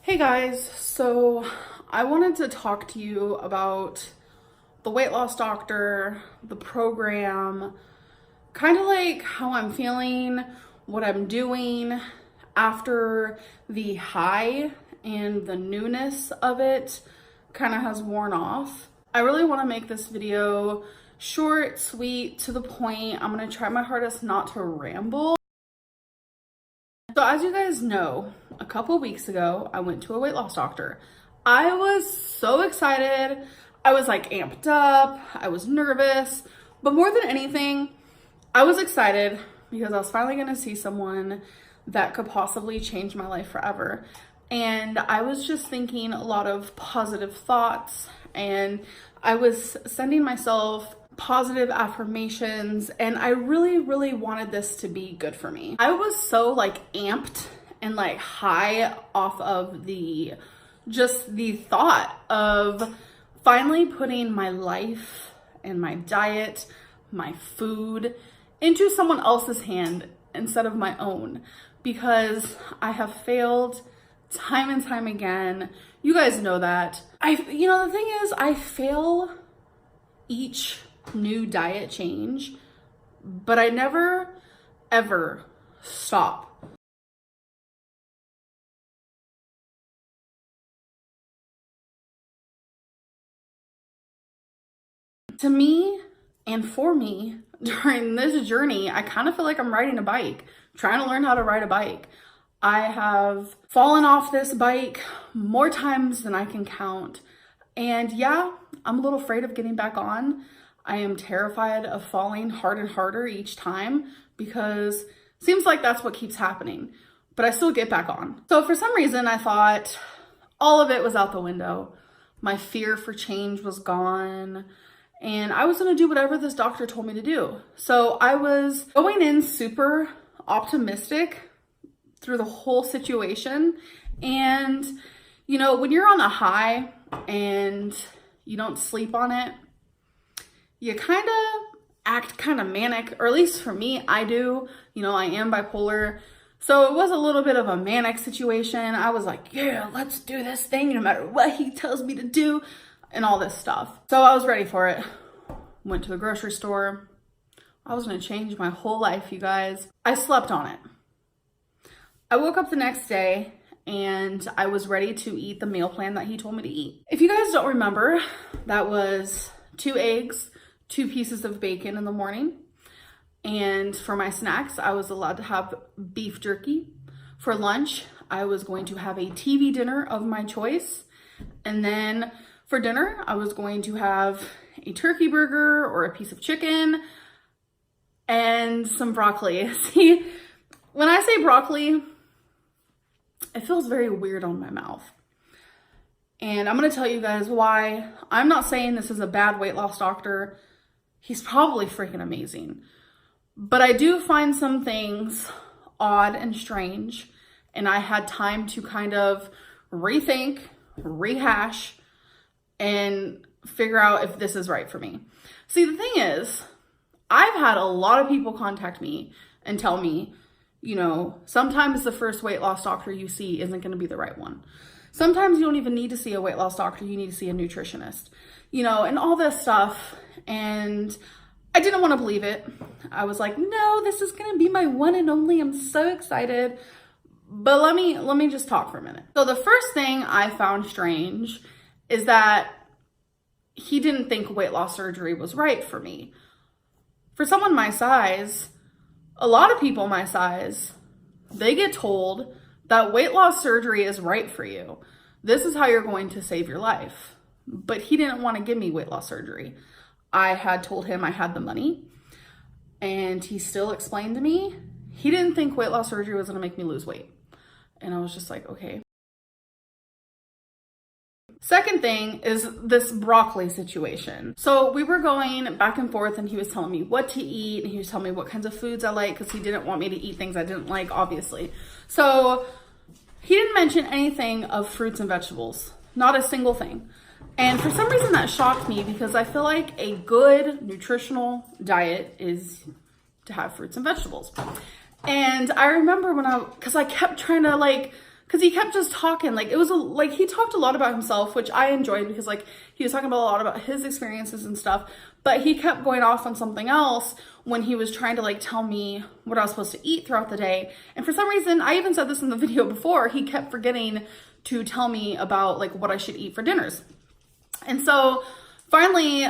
Hey guys, so I wanted to talk to you about the weight loss doctor, the program, kind of like how I'm feeling, what I'm doing after the high and the newness of it kind of has worn off. I really want to make this video short, sweet, to the point. I'm going to try my hardest not to ramble. So as you guys know, a couple weeks ago, I went to a weight loss doctor. I was so excited. I was like amped up. I was nervous, but more than anything, I was excited because I was finally going to see someone that could possibly change my life forever. And I was just thinking a lot of positive thoughts, and I was sending myself positive affirmations, and I really wanted this to be good for me. I was so like amped and like high off of the thought of finally putting my life and my diet, my food into someone else's hand instead of my own, because I have failed time and time again. You guys know that. The thing is, I fail each new diet change, but I never ever stop. To me and for me during this journey, I kind of feel like I'm riding a bike, trying to learn how to ride a bike. I have fallen off this bike more times than I can count. And yeah, I'm a little afraid of getting back on. I am terrified of falling harder and harder each time because it seems like that's what keeps happening, but I still get back on. So for some reason, I thought all of it was out the window. My fear for change was gone, and I was gonna do whatever this doctor told me to do. So I was going in super optimistic through the whole situation. And when you're on a high and you don't sleep on it, you kind of act kind of manic, or at least for me, I do. I am bipolar. So it was a little bit of a manic situation. I was like, yeah, let's do this thing no matter what he tells me to do and all this stuff. So I was ready for it. Went to the grocery store. I was going to change my whole life, you guys. I slept on it. I woke up the next day and I was ready to eat the meal plan that he told me to eat. If you guys don't remember, that was 2 eggs, 2 pieces of bacon in the morning. And for my snacks, I was allowed to have beef jerky. For lunch, I was going to have a TV dinner of my choice. And then for dinner, I was going to have a turkey burger or a piece of chicken and some broccoli. See, when I say broccoli, it feels very weird on my mouth. And I'm going to tell you guys why. I'm not saying this is a bad weight loss doctor. He's probably freaking amazing. But I do find some things odd and strange. And I had time to kind of rethink, rehash, and figure out if this is right for me. See, the thing is, I've had a lot of people contact me and tell me, sometimes the first weight loss doctor you see isn't going to be the right one. Sometimes you don't even need to see a weight loss doctor. You need to see a nutritionist, and all this stuff. And I didn't want to believe it. I was like, no, this is going to be my one and only. I'm so excited. But let me just talk for a minute. So the first thing I found strange is that he didn't think weight loss surgery was right for me. For someone my size, a lot of people my size, they get told that weight loss surgery is right for you. This is how you're going to save your life. But he didn't want to give me weight loss surgery. I had told him I had the money, and he still explained to me he didn't think weight loss surgery was going to make me lose weight. And I was just like, okay. Second thing is this broccoli situation. So we were going back and forth, and he was telling me what to eat, and he was telling me what kinds of foods I like, because he didn't want me to eat things I didn't like, obviously. So he didn't mention anything of fruits and vegetables, not a single thing. And for some reason that shocked me, because I feel like a good nutritional diet is to have fruits and vegetables. And I remember because I kept trying to because he kept just talking. Like, it was like he talked a lot about himself, which I enjoyed, because like he was talking about a lot about his experiences and stuff, but he kept going off on something else when he was trying to like tell me what I was supposed to eat throughout the day. And for some reason, I even said this in the video before, he kept forgetting to tell me about like what I should eat for dinners. And so finally,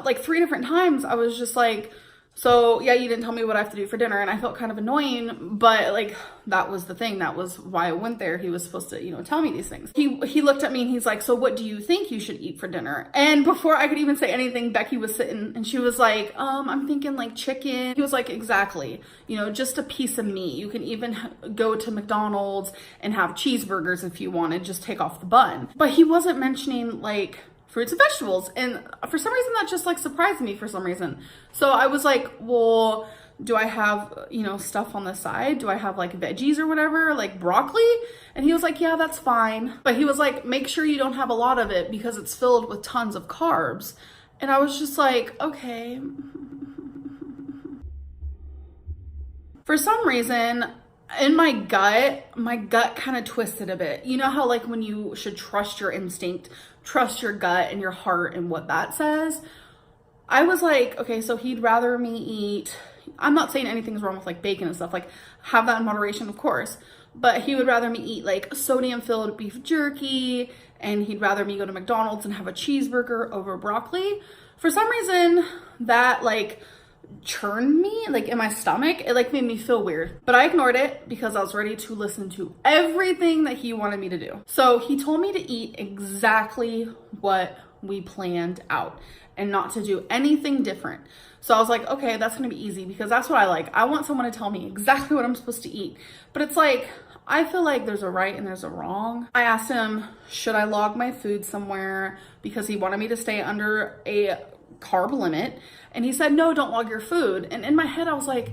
like 3 different times, I was just like, so yeah, you didn't tell me what I have to do for dinner. And I felt kind of annoying, but like, that was the thing. That was why I went there. He was supposed to, you know, tell me these things. He looked at me and he's like, so what do you think you should eat for dinner? And before I could even say anything, Becky was sitting and she was like, I'm thinking like chicken. He was like, exactly, you know, just a piece of meat. You can even go to McDonald's and have cheeseburgers if you wanted, just take off the bun. But he wasn't mentioning like fruits and vegetables. And for some reason that just like surprised me for some reason. So I was like, well, do I have, you know, stuff on the side? Do I have like veggies or whatever, like broccoli? And he was like, yeah, that's fine. But he was like, make sure you don't have a lot of it because it's filled with tons of carbs. And I was just like, okay. For some reason, in my gut kind of twisted a bit. You know how like when you should trust your instinct, trust your gut and your heart and what that says? I was like, okay, so he'd rather me eat, I'm not saying anything's wrong with like bacon and stuff, like have that in moderation, of course, but he would rather me eat like sodium filled beef jerky, and he'd rather me go to McDonald's and have a cheeseburger over broccoli. For some reason that like churned me like in my stomach. It like made me feel weird, but I ignored it because I was ready to listen to everything that he wanted me to do. So he told me to eat exactly what we planned out and not to do anything different. So I was like, okay, that's gonna be easy because that's what I like. I want someone to tell me exactly what I'm supposed to eat. But it's like, I feel like there's a right and there's a wrong. I asked him, should I log my food somewhere? Because he wanted me to stay under a carb limit. And he said, no, don't log your food. And in my head, I was like,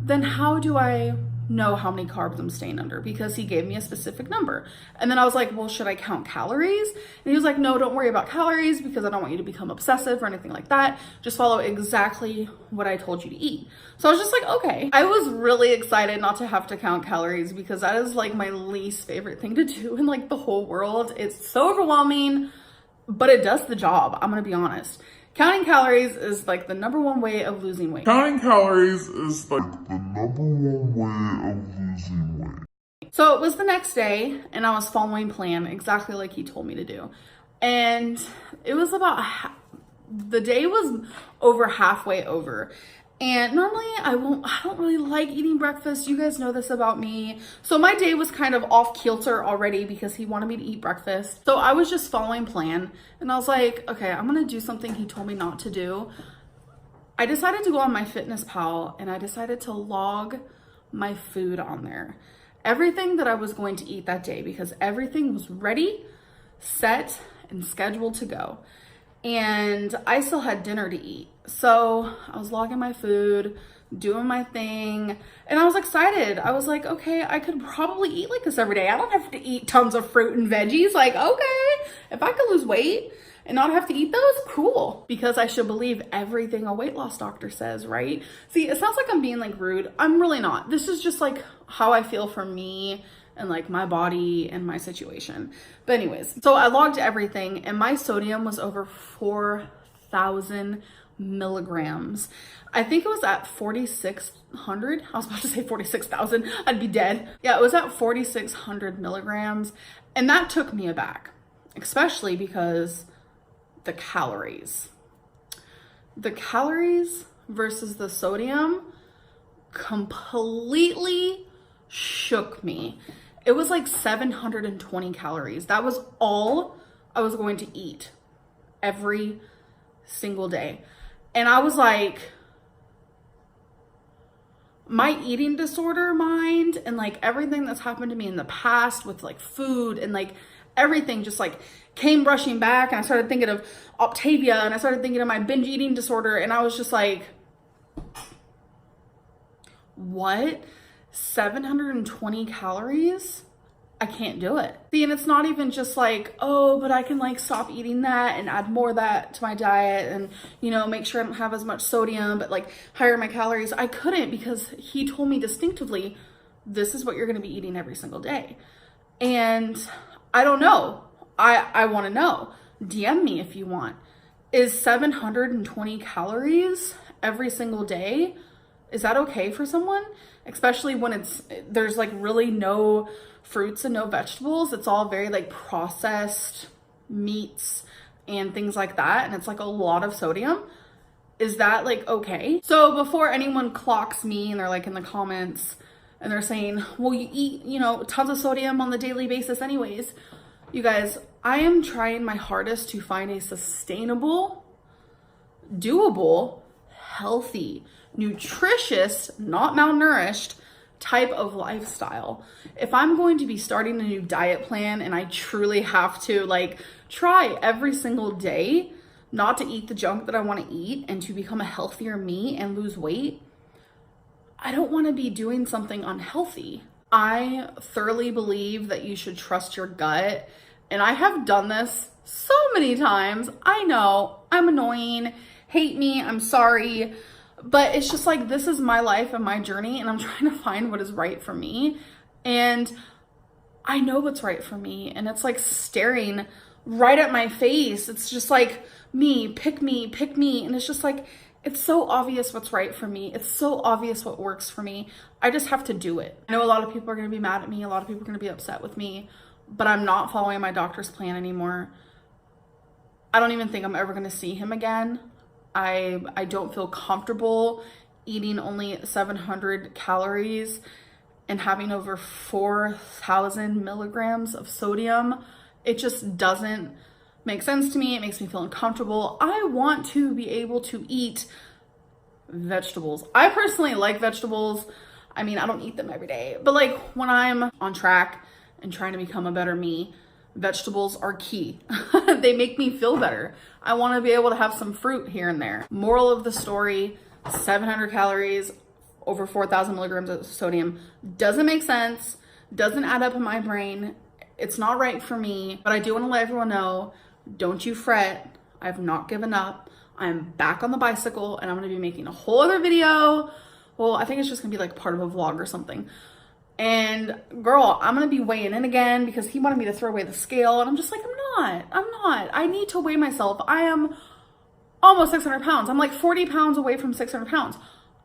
then how do I know how many carbs I'm staying under? Because he gave me a specific number. And then I was like, well, should I count calories? And he was like, no, don't worry about calories because I don't want you to become obsessive or anything like that. Just follow exactly what I told you to eat. So I was just like, okay. I was really excited not to have to count calories because that is like my least favorite thing to do in like the whole world. It's so overwhelming, but it does the job. I'm gonna be honest. Counting calories is like the #1 way of losing weight. Counting calories is like the #1 way of losing weight. So it was the next day and I was following plan exactly like he told me to do. And it was about, the day was over halfway over. And normally I don't really like eating breakfast. You guys know this about me. So my day was kind of off kilter already because he wanted me to eat breakfast. So I was just following plan and I was like, okay, I'm gonna do something he told me not to do. I decided to go on MyFitnessPal and I decided to log my food on there. Everything that I was going to eat that day, because everything was ready, set, and scheduled to go. And I still had dinner to eat. So I was logging my food, doing my thing, and I was excited. I was like, okay, I could probably eat like this every day. I don't have to eat tons of fruit and veggies. Like, okay, if I could lose weight and not have to eat those, cool. Because I should believe everything a weight loss doctor says, right? See, it sounds like I'm being like rude. I'm really not. This is just like how I feel for me and like my body and my situation. But anyways, so I logged everything and my sodium was over 4,000 milligrams. I think it was at 4,600. I was about to say 46,000. I'd be dead. Yeah, it was at 4,600 milligrams. And that took me aback, especially because the calories versus the sodium completely shook me. It was like 720 calories. That was all I was going to eat every single day. And I was like, my eating disorder mind and like everything that's happened to me in the past with like food and like everything just like came rushing back. And I started thinking of Octavia and I started thinking of my binge eating disorder. And I was just like, what? 720 calories? I can't do it. See, and it's not even just like, oh, but I can like stop eating that and add more of that to my diet and, you know, make sure I don't have as much sodium, but like higher my calories. I couldn't because he told me distinctively, this is what you're going to be eating every single day. And I don't know. I want to know. DM me if you want. Is 720 calories every single day, is that okay for someone? Especially when there's like really no fruits and no vegetables. It's all very like processed meats and things like that. And it's like a lot of sodium. Is that like okay? So before anyone clocks me and they're like in the comments and they're saying, well, you eat, tons of sodium on the daily basis anyways. You guys, I am trying my hardest to find a sustainable, doable, healthy, nutritious, not malnourished type of lifestyle. If I'm going to be starting a new diet plan and I truly have to like try every single day not to eat the junk that I want to eat and to become a healthier me and lose weight, I don't want to be doing something unhealthy. I thoroughly believe that you should trust your gut. And I have done this so many times. I know I'm annoying, hate me, I'm sorry. But it's just like, this is my life and my journey, and I'm trying to find what is right for me. And I know what's right for me. And it's like staring right at my face. It's just like, me, pick me, pick me. And it's just like, it's so obvious what's right for me. It's so obvious what works for me. I just have to do it. I know a lot of people are going to be mad at me. A lot of people are going to be upset with me, but I'm not following my doctor's plan anymore. I don't even think I'm ever going to see him again. I don't feel comfortable eating only 700 calories and having over 4,000 milligrams of sodium. It just doesn't make sense to me. It makes me feel uncomfortable. I want to be able to eat vegetables. I personally like vegetables. I mean, I don't eat them every day, but like when I'm on track and trying to become a better me, vegetables are key. They make me feel better. I want to be able to have some fruit here and there. Moral of the story, 700 calories, over 4,000 milligrams of sodium doesn't make sense, doesn't add up in my brain. It's not right for me, but I do want to let everyone know, don't you fret. I've not given up. I'm back on the bicycle and I'm going to be making a whole other video. Well, I think it's just going to be like part of a vlog or something. And girl, I'm going to be weighing in again because he wanted me to throw away the scale. And I'm just like, I'm not. I need to weigh myself. I am almost 600 pounds. I'm like 40 pounds away from 600 pounds.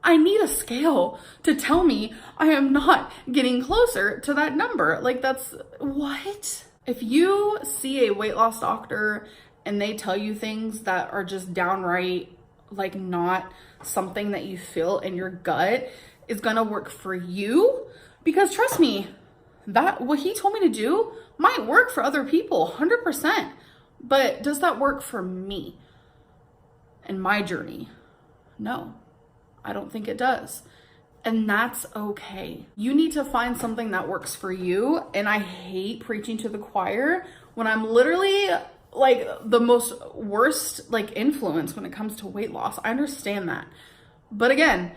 I need a scale to tell me I am not getting closer to that number. Like that's what? If you see a weight loss doctor and they tell you things that are just downright like not something that you feel in your gut is going to work for you, because trust me, that what he told me to do might work for other people 100%. But does that work for me and my journey? No, I don't think it does. And that's okay. You need to find something that works for you. And I hate preaching to the choir when I'm literally like the most worst like influence when it comes to weight loss. I understand that. But again,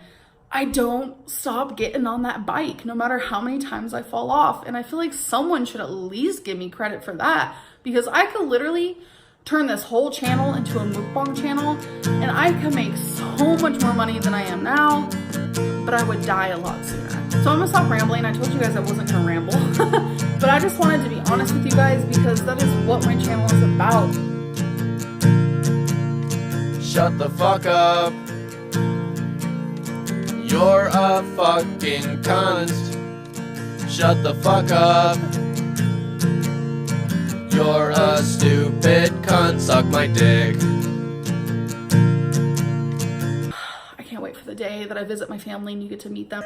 I don't stop getting on that bike no matter how many times I fall off. And I feel like someone should at least give me credit for that, because I could literally turn this whole channel into a mukbang channel and I could make so much more money than I am now, but I would die a lot sooner. So I'm gonna stop rambling. I told you guys I wasn't gonna ramble, but I just wanted to be honest with you guys because that is what my channel is about. Shut the fuck up. You're a fucking cunt. Shut the fuck up. You're a stupid cunt. Suck my dick. I can't wait for the day that I visit my family and you get to meet them.